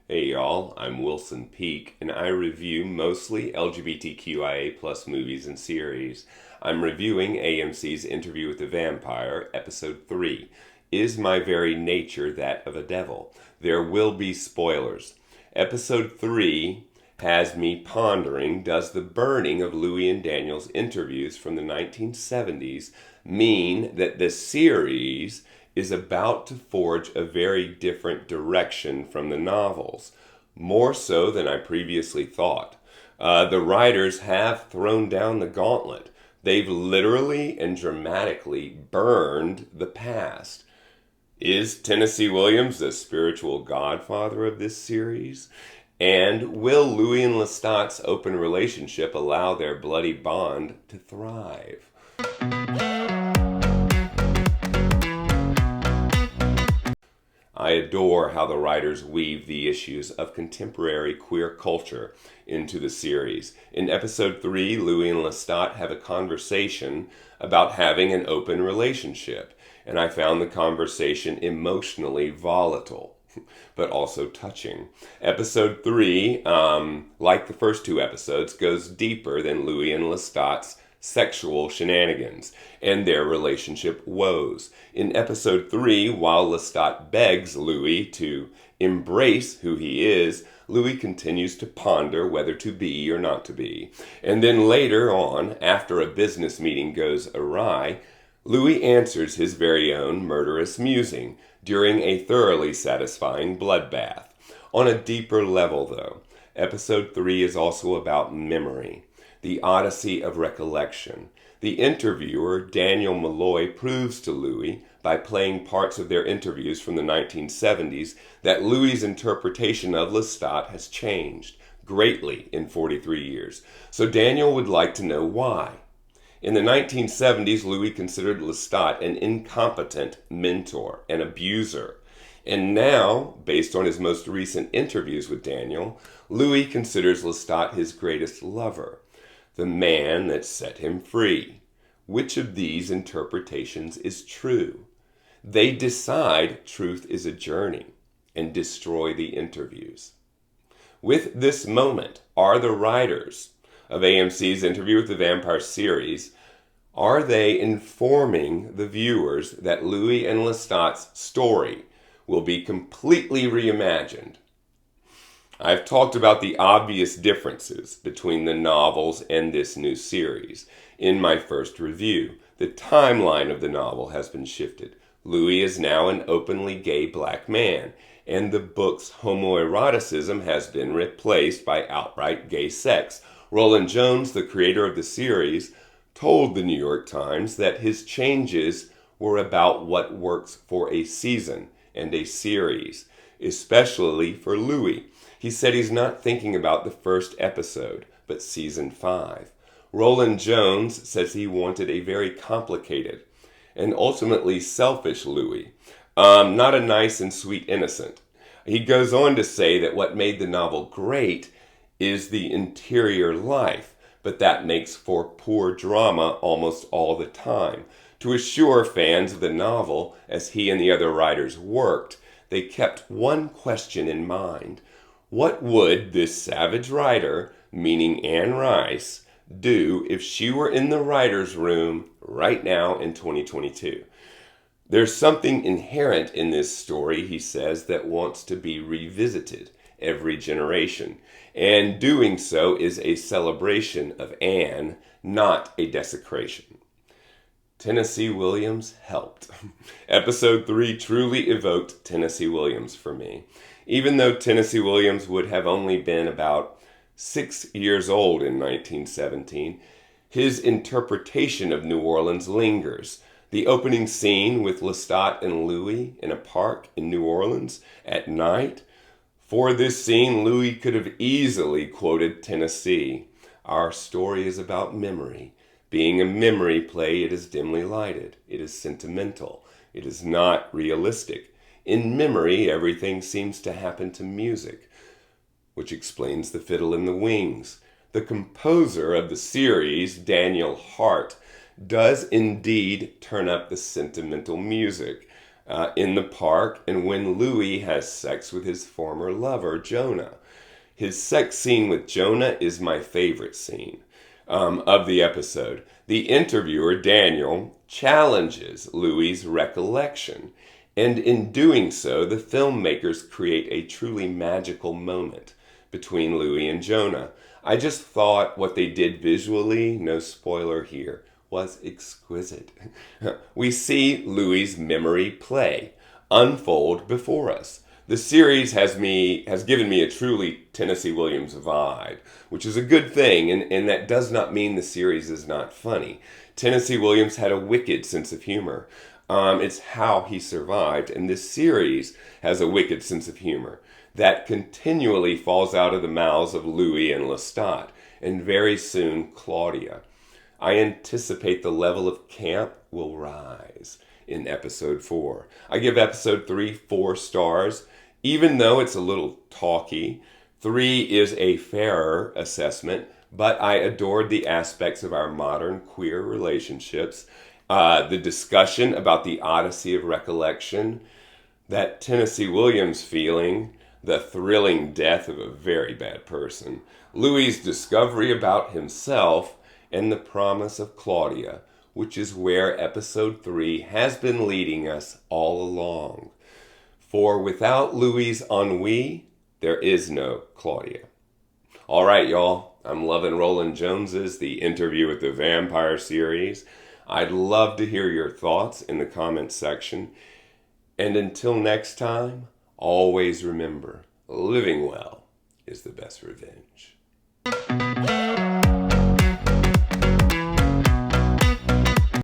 Hey y'all, I'm Wilson Peak, and I review mostly LGBTQIA plus movies and series. I'm reviewing AMC's Interview with the Vampire, Episode 3, Is My Very Nature That of a Devil? There will be spoilers. Episode 3 has me pondering, does the burning of Louis and Daniel's interviews from the 1970s mean that the series is about to forge a very different direction from the novels, more so than I previously thought. The writers have thrown down the gauntlet. They've literally and dramatically burned the past. Is Tennessee Williams the spiritual godfather of this series? And will Louis and Lestat's open relationship allow their bloody bond to thrive? I adore how the writers weave the issues of contemporary queer culture into the series. In episode 3, Louis and Lestat have a conversation about having an open relationship, and I found the conversation emotionally volatile, but also touching. Episode 3, like the first two episodes, goes deeper than Louis and Lestat's sexual shenanigans and their relationship woes. In episode 3, while Lestat begs Louis to embrace who he is, Louis continues to ponder whether to be or not to be. And then later on, after a business meeting goes awry, Louis answers his very own murderous musing during a thoroughly satisfying bloodbath. On a deeper level, though, episode 3 is also about memory, the odyssey of recollection. The interviewer, Daniel Malloy, proves to Louis, by playing parts of their interviews from the 1970s, that Louis's interpretation of Lestat has changed greatly in 43 years. So Daniel would like to know why. In the 1970s, Louis considered Lestat an incompetent mentor, an abuser. And now, based on his most recent interviews with Daniel, Louis considers Lestat his greatest lover, the man that set him free. Which of these interpretations is true? They decide truth is a journey and destroy the interviews. With this moment, are the writers of AMC's Interview with the Vampire series, are they informing the viewers that Louis and Lestat's story will be completely reimagined? I've talked about the obvious differences between the novels and this new series in my first review. The timeline of the novel has been shifted. Louis is now an openly gay black man, and the book's homoeroticism has been replaced by outright gay sex. Roland Jones, the creator of the series, told the New York Times that his changes were about what works for a season and a series, especially for Louis. He said he's not thinking about the first episode, but season 5. Roland Jones says he wanted a very complicated and ultimately selfish Louis, not a nice and sweet innocent. He goes on to say that what made the novel great is the interior life, but that makes for poor drama almost all the time. To assure fans of the novel, as he and the other writers worked, they kept one question in mind. What would this savage writer, meaning Anne Rice, do if she were in the writer's room right now in 2022? There's something inherent in this story, he says, that wants to be revisited every generation. And doing so is a celebration of Anne, not a desecration. Tennessee Williams helped. Episode 3 truly evoked Tennessee Williams for me. Even though Tennessee Williams would have only been about 6 years old in 1917, his interpretation of New Orleans lingers. The opening scene with Lestat and Louis in a park in New Orleans at night. For this scene, Louis could have easily quoted Tennessee. Our story is about memory. Being a memory play, it is dimly lighted. It is sentimental. It is not realistic. In memory, everything seems to happen to music, which explains the fiddle in the wings. The composer of the series, Daniel Hart, does indeed turn up the sentimental music. in the park, and when Louis has sex with his former lover, Jonah. His sex scene with Jonah is my favorite scene of the episode. The interviewer, Daniel, challenges Louis' recollection, and in doing so, the filmmakers create a truly magical moment between Louis and Jonah. I just thought what they did visually, no spoiler here, was exquisite. We see Louis' memory play unfold before us. The series has given me a truly Tennessee Williams vibe, which is a good thing, and that does not mean the series is not funny. Tennessee Williams had a wicked sense of humor. It's how he survived, and this series has a wicked sense of humor that continually falls out of the mouths of Louis and Lestat, and very soon Claudia. I anticipate the level of camp will rise in episode 4. I give episode 3 4 stars. Even though it's a little talky, 3 is a fairer assessment, but I adored the aspects of our modern queer relationships, the discussion about the odyssey of recollection, that Tennessee Williams feeling, the thrilling death of a very bad person, Louis' discovery about himself, and the promise of Claudia, which is where episode 3 has been leading us all along. For without Louis' ennui, there is no Claudia. All right, y'all. I'm loving Roland Jones's The Interview with the Vampire series. I'd love to hear your thoughts in the comments section. And until next time, always remember, living well is the best revenge.